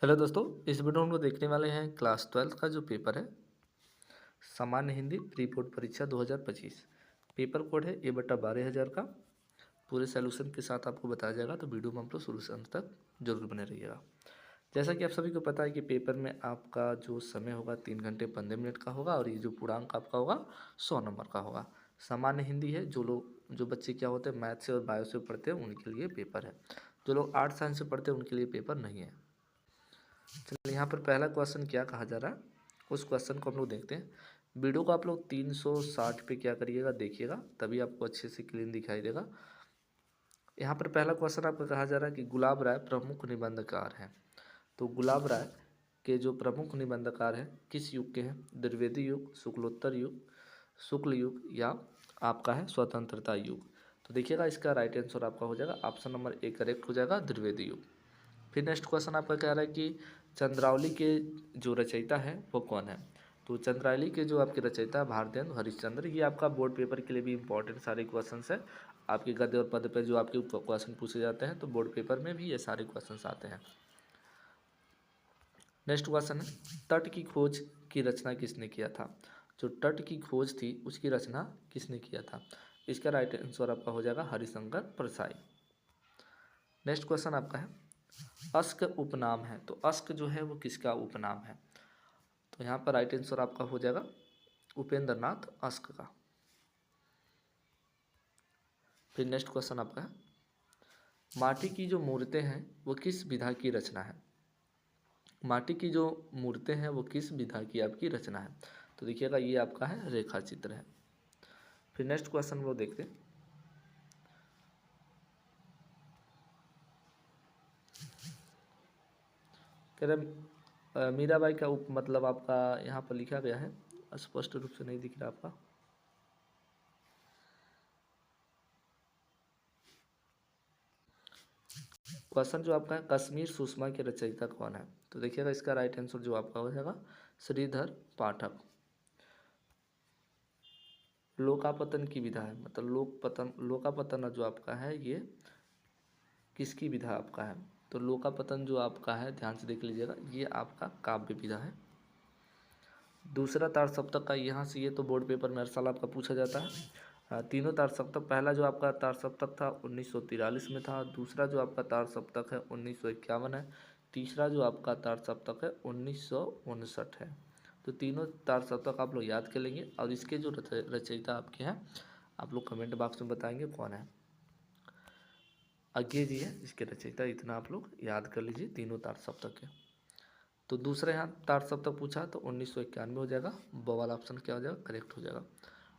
Hello दोस्तों, इस video में हम लोग देखने वाले हैं क्लास 12 का जो पेपर है सामान्य हिंदी प्री बोर्ड परीक्षा 2025। पेपर कोड है A/12,000 का। पूरे सॉल्यूशन के साथ आपको बताया जाएगा, तो वीडियो में हम लोग शुरू से अंत तक जरूर बने रहिएगा। जैसा कि आप सभी को पता है कि पेपर में आपका जो समय होगा 3 घंटे 15 मिनट का होगा और ये जो पूर्णांक आपका होगा 100 नंबर का होगा। सामान्य हिंदी है, जो बच्चे क्या होते हैं मैथ से और बायो से पढ़ते हैं उनके लिए पेपर है। जो लोग आर्ट साइंस से पढ़ते हैं उनके लिए पेपर नहीं है। चलिए, यहाँ पर पहला क्वेश्चन क्या कहा जा रहा है उस क्वेश्चन को हम लोग देखते हैं। वीडियो को आप लोग 360 पे क्या करिएगा, देखिएगा, तभी आपको अच्छे से क्लीन दिखाई देगा। यहाँ पर पहला क्वेश्चन आपका कहा जा रहा है कि गुलाब राय प्रमुख निबंधकार हैं। तो गुलाब राय के जो प्रमुख निबंधकार हैं किस युग के हैं? द्विवेदी युग, शुक्लोत्तर युग, शुक्ल युग या आपका है स्वतंत्रता युग। तो देखिएगा, इसका राइट आंसर आपका हो जाएगा ऑप्शन नंबर ए करेक्ट हो जाएगा, द्विवेदी युग। फिर नेक्स्ट क्वेश्चन आपका कह रहा है कि चंद्रावली के जो रचयिता है वो कौन है? तो चंद्रावली के जो आपके रचयिता भारतेंदु हरिश्चंद्र, ये आपका बोर्ड पेपर के लिए भी इंपॉर्टेंट सारे क्वेश्चंस है। आपके गद्य और पद पे जो आपके क्वेश्चन पूछे जाते हैं तो बोर्ड पेपर में भी ये सारे क्वेश्चंस आते हैं। नेक्स्ट क्वेश्चन है, तट की खोज की रचना किसने किया था? जो तट की खोज थी उसकी रचना किसने किया था? इसका राइट आंसर आपका हो जाएगा हरिशंकर परसाई। नेक्स्ट क्वेश्चन आपका है, अस्क उपनाम है। तो अस्क जो है वो किसका उपनाम है? तो यहाँ पर राइट आंसर आपका हो जाएगा उपेंद्र नाथ अस्क का। फिर नेक्स्ट क्वेश्चन आपका है, माटी की जो मूर्तें हैं वो किस विधा की रचना है? माटी की जो मूर्तें हैं वो किस विधा की आपकी रचना है? तो देखिएगा, ये आपका है रेखा चित्र है। फिर नेक्स्ट क्वेश्चन वो देखते हैं, कह रहे मीराबाई का उप मतलब आपका यहाँ पर लिखा गया है, स्पष्ट रूप से नहीं दिख रहा आपका। क्वेश्चन जो आपका है, कश्मीर सुषमा के रचयिता कौन है? तो देखिएगा, इसका राइट आंसर जो आपका हो जाएगा श्रीधर पाठक। लोकापतन की विधा है, मतलब लोकापतन जो आपका है ये किसकी विधा आपका है? तो लोकापतन जो आपका है, ध्यान से देख लीजिएगा, ये आपका काव्य विधा है। दूसरा तार सप्तक का, यहाँ से ये तो बोर्ड पेपर में हर साल आपका पूछा जाता है। तीनों तार सप्तक, पहला जो आपका तार सप्तक था 1943 में था, दूसरा जो आपका तार सप्तक है 1951 है, तीसरा जो आपका तार सप्तक है 1959 है। तो तीनों तार सप्तक आप लोग याद कर लेंगे और इसके जो रचयिता आपके हैं आप लोग कमेंट बॉक्स में बताएंगे कौन है। आगे जी है इसके रचयिता, इतना आप लोग याद कर लीजिए तीनों तार सप्तक के। तो दूसरे यहाँ तार सप्तक पूछा तो 1991 हो जाएगा, ब वाला ऑप्शन क्या हो जाएगा, करेक्ट हो जाएगा।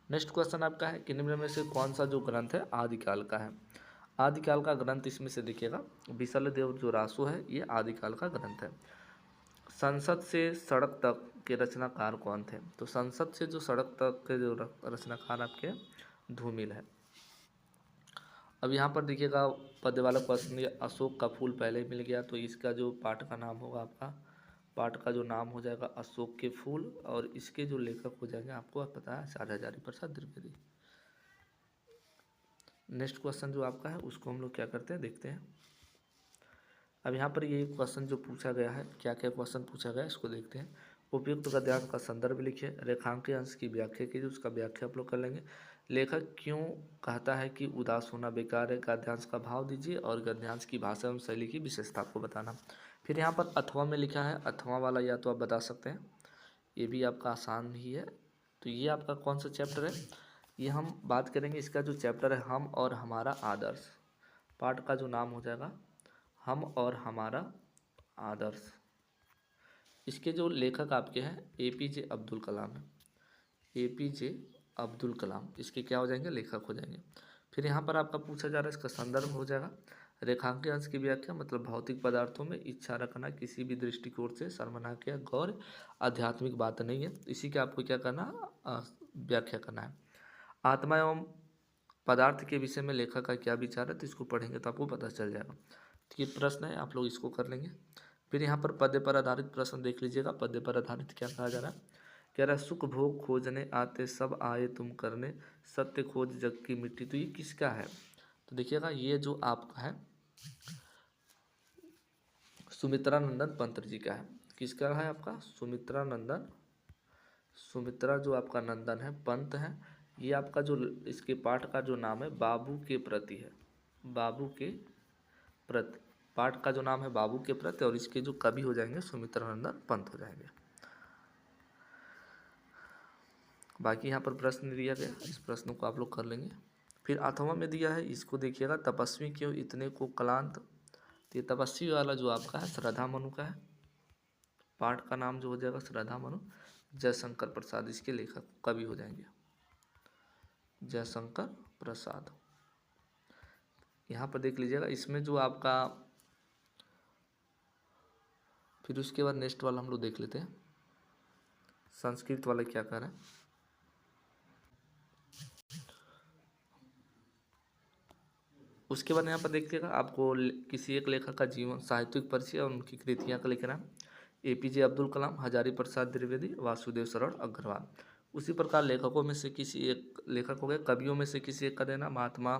नेक्स्ट क्वेश्चन आपका है कि निम्न में से कौन सा जो ग्रंथ है आदिकाल का है? आदिकाल का ग्रंथ इसमें से देखिएगा विशल देव जो रासो है ये आदिकाल का ग्रंथ है। संसद से सड़क तक के रचनाकार कौन थे? तो संसद से जो सड़क तक के जो रचनाकार आपके धूमिल है। अब यहाँ पर देखिएगा पद वाला क्वेश्चन, ये अशोक का फूल पहले ही मिल गया, तो इसका जो पाठ का नाम होगा आपका, पाठ का जो नाम हो जाएगा अशोक के फूल, और इसके जो लेखक हो जाएंगे आपको पता है आचार्य हजारी प्रसाद द्विवेदी। नेक्स्ट क्वेश्चन जो आपका है उसको हम लोग क्या करते हैं देखते हैं। अब यहाँ पर ये क्वेश्चन जो पूछा गया है, क्या क्या क्वेश्चन पूछा गया है इसको देखते हैं। उपयुक्त गद्यांश का संदर्भ लिखिए, रेखांकित अंश की व्याख्या कीजिए, उसका व्याख्या आप लोग कर लेंगे। लेखक क्यों कहता है कि उदास होना बेकार है, गद्यांश का भाव दीजिए और गद्यांश की भाषा एवं शैली की विशेषता आपको बताना। फिर यहाँ पर अथवा में लिखा है, अथवा वाला या तो आप बता सकते हैं, ये भी आपका आसान ही है। तो ये आपका कौन सा चैप्टर है? ये हम बात करेंगे, इसका जो चैप्टर है हम और हमारा आदर्श, पाठ का जो नाम हो जाएगा हम और हमारा आदर्श। इसके जो लेखक आपके हैं APJ अब्दुल कलाम है, APJ अब्दुल कलाम इसके क्या हो जाएंगे, लेखक हो जाएंगे। फिर यहाँ पर आपका पूछा जा रहा है, इसका संदर्भ हो जाएगा रेखांकित अंश की व्याख्या, मतलब भौतिक पदार्थों में इच्छा रखना किसी भी दृष्टिकोण से शर्मनाक या गौर आध्यात्मिक बात नहीं है, इसी के आपको क्या करना, व्याख्या करना है। आत्मा एवं पदार्थ के विषय में लेखक का क्या विचार है, तो इसको पढ़ेंगे तो आपको पता चल जाएगा। तो ये प्रश्न है, आप लोग इसको कर लेंगे। फिर यहाँ पर पद्य पर आधारित प्रश्न देख लीजिएगा, पद्य पर आधारित क्या कहा जा रहा है, कह रहा है सुख भोग खोजने आते सब आए तुम करने, सत्य खोज जग की मिट्टी। तो ये किसका है? तो देखिएगा, ये जो आपका है सुमित्रा नंदन पंत जी का है। किसका है आपका? सुमित्रा नंदन, सुमित्रा जो आपका नंदन है पंत है। ये आपका जो इसके पाठ का जो नाम है बाबू के प्रति है, बाबू के प्रति, पाठ का जो नाम है बाबू के प्रति, और इसके जो कवि हो जाएंगे सुमित्रा नंदन पंत हो जाएंगे। बाकी यहाँ पर प्रश्न दिया गया, इस प्रश्न को आप लोग कर लेंगे। फिर 8वां में दिया है, इसको देखिएगा, तपस्वी क्यों इतने को क्लांत। तो ये तपस्वी वाला जो आपका है श्रद्धा मनु का है। पाठ का नाम जो हो जाएगा श्रद्धा मनु, जयशंकर प्रसाद इसके लेखक कवि हो जाएंगे, जयशंकर प्रसाद। यहाँ पर देख लीजिएगा, इसमें जो आपका, फिर उसके बाद नेक्स्ट वाला हम लोग देख लेते हैं, संस्कृत वाला क्या कह रहे हैं। उसके बाद यहाँ पर देखिएगा, आपको किसी एक लेखक का जीवन, साहित्यिक परिचय और उनकी कृतियाँ का लिखना है। APJ अब्दुल कलाम, हजारी प्रसाद द्विवेदी, वासुदेव शरण अग्रवाल। उसी प्रकार लेखकों में से किसी एक लेखक हो गए, कवियों में से किसी एक का देना, महात्मा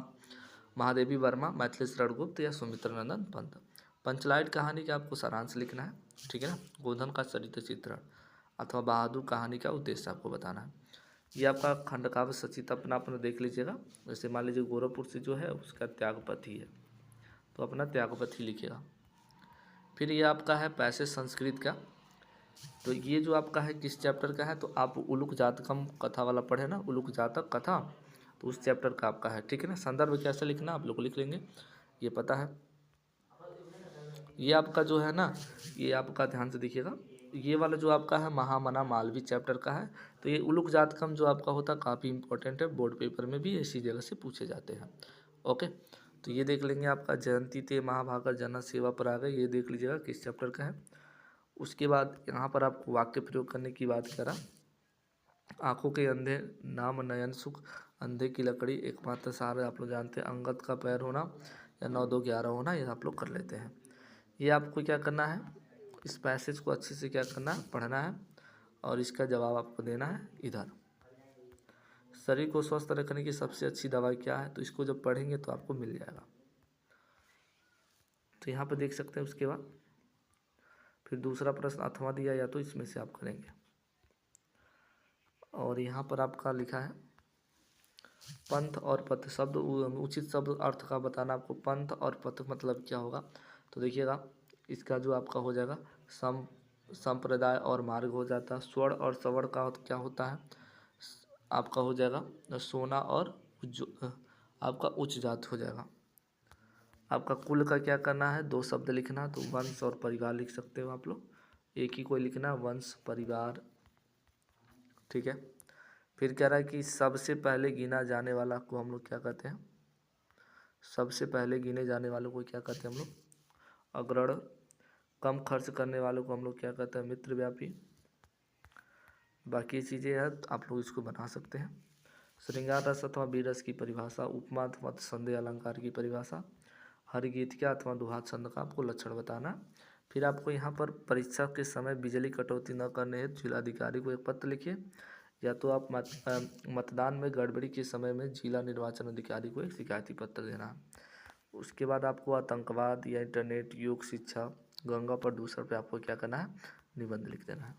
महादेवी वर्मा, मैथिली शरण गुप्त या सुमित्रा नंदन पंत। पंचलाइट कहानी का आपको सारांश लिखना है, ठीक है ना। गोधन का चरित्र चित्रण अथवा बहादुर कहानी का उद्देश्य आपको बताना है। ये आपका खंडकाव्य सचित अपना अपना देख लीजिएगा। जैसे मान लीजिए गोरखपुर से जो है उसका त्यागपति है, तो अपना त्यागपति लिखिएगा। फिर ये आपका है पैसेज संस्कृत का, तो ये जो आपका है किस चैप्टर का है, तो आप उलुक जातकम कथा वाला पढ़े ना, उलुक जातक कथा, तो उस चैप्टर का आपका है, ठीक है ना। संदर्भ कैसे लिखना आप लोग लिख लेंगे, ये पता है। ये आपका जो है ना, ये आपका ध्यान से देखिएगा, ये वाला जो आपका है महामना मालवी चैप्टर का है। तो ये उलुक जातकम जो आपका होता है काफ़ी इंपॉर्टेंट है, बोर्ड पेपर में भी ऐसी जगह से पूछे जाते हैं। ओके, तो ये देख लेंगे आपका जयंती ते महाभागर जन सेवा पर आ गए, ये देख लीजिएगा किस चैप्टर का है। उसके बाद यहाँ पर आपको वाक्य प्रयोग करने की बात करा, आंखों के अंधे नाम नयन सुख, अंधे की लकड़ी एकमात्र सहारा, आप लोग जानते हैं। अंगद का पैर होना या 9 2 11 होना, ये आप लोग कर लेते हैं। ये आपको क्या करना है, इस पैसेज को अच्छे से क्या करना है, पढ़ना है, और इसका जवाब आपको देना है इधर। शरीर को स्वस्थ रखने की सबसे अच्छी दवाई क्या है, तो इसको जब पढ़ेंगे तो आपको मिल जाएगा। तो यहाँ पर देख सकते हैं। उसके बाद फिर दूसरा प्रश्न अथवा दिया, या तो इसमें से आप करेंगे। और यहाँ पर आपका लिखा है पंथ और पथ शब्द, उचित शब्द अर्थ का बताना आपको। पंथ और पथ मतलब क्या होगा, तो देखिएगा, इसका जो आपका हो जाएगा संप्रदाय और मार्ग हो जाता है। स्वर्ण और सवर्ण का क्या होता है, आपका हो जाएगा सोना और आपका उच्च जात हो जाएगा। आपका कुल का क्या करना है, 2 शब्द लिखना, तो वंश और परिवार लिख सकते हो आप लोग, एक ही कोई लिखना, वंश परिवार, ठीक है। फिर कह रहा है कि सबसे पहले गिना जाने वाला को हम लोग क्या कहते हैं, सबसे पहले गिने जाने वालों को क्या कहते हैं हम लोग, अग्रणी। कम खर्च करने वालों को हम लोग क्या कहते हैं, मित्रव्यापी। बाकी चीज़ें हैं आप लोग इसको बना सकते हैं। श्रृंगार रस अथवा बीरस की परिभाषा, उपमा अथवा संदेह अलंकार की परिभाषा, हरिगीतिका अथवा दोहा छंद का आपको लक्षण बताना। फिर आपको यहाँ पर परीक्षा के समय बिजली कटौती न करने हेतु जिलाधिकारी को एक पत्र लिखिए, या तो आप मतदान में गड़बड़ी के समय में जिला निर्वाचन अधिकारी को एक शिकायती पत्र देना है। उसके बाद आपको आतंकवाद या इंटरनेट, योग शिक्षा, गंगा प्रदूषण पे आपको क्या करना है, निबंध लिख देना है।